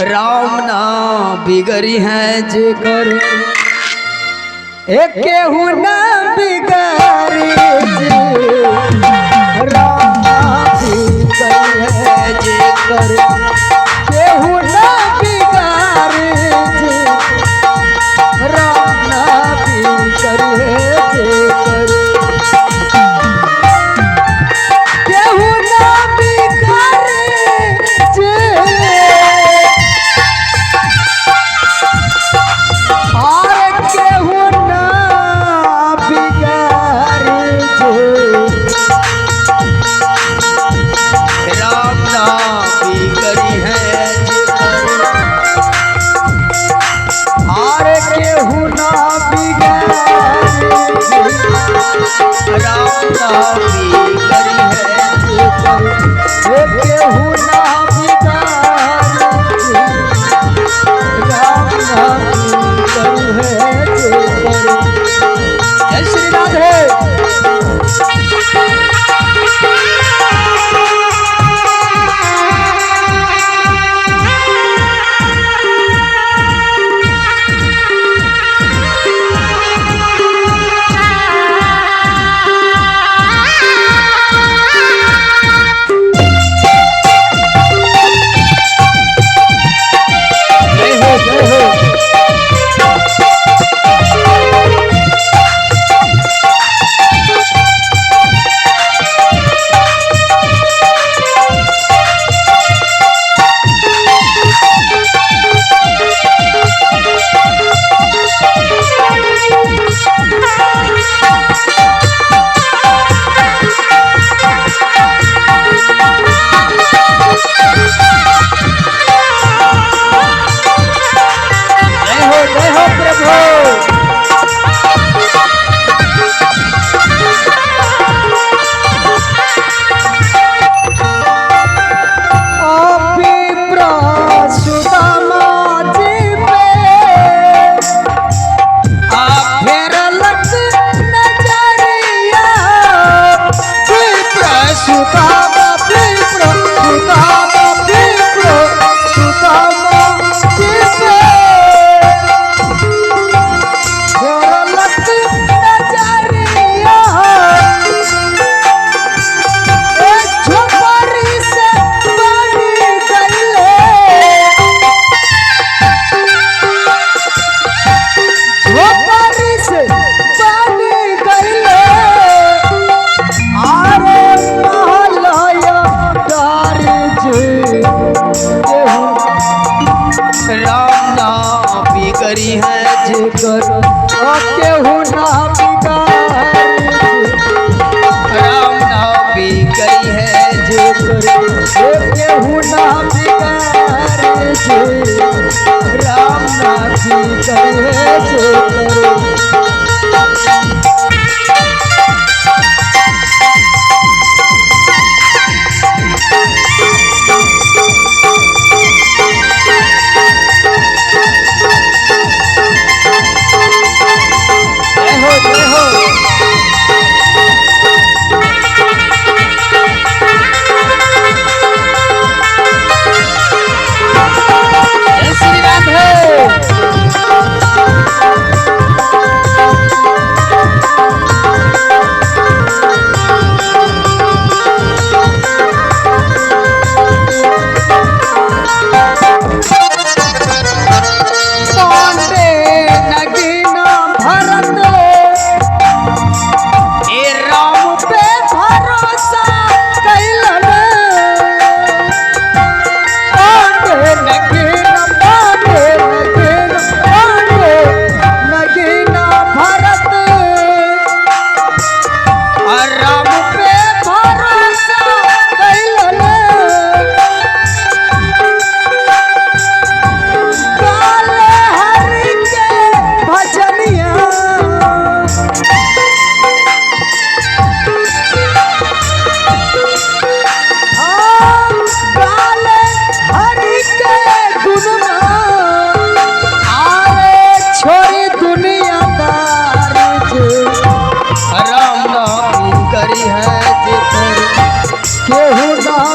राम ना बिगड़ी है जेकर एक केहू ना बिगड़ी राम ना बिगड़ी है जेकर केहू ना बिगड़ी राम ना बिगड़ी है जेकर केहू ना बिगड़ी राम नाथी करे केहू ना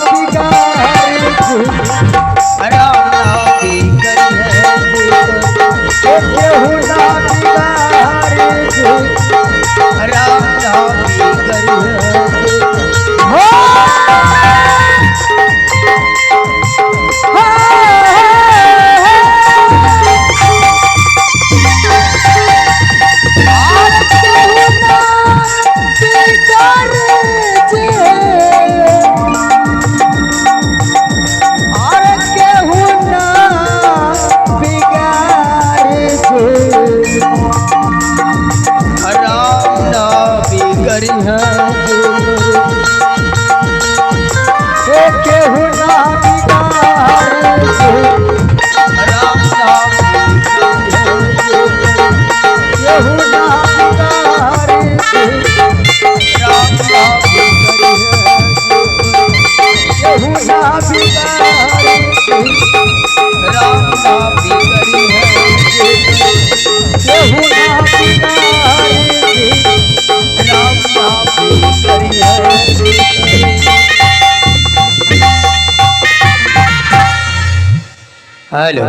बिगाड़ी राम ना केहू ना बिगाड़े जे राम नाम बिगड़ी है हो केहू ना बिगाड़े राम नाम केहू ना बिगाड़े राम नाम केहू ना बिगाड़े राम नाम बिगड़ी है केहू ना बिगाड़े राम नाम बिगड़ी है हेलो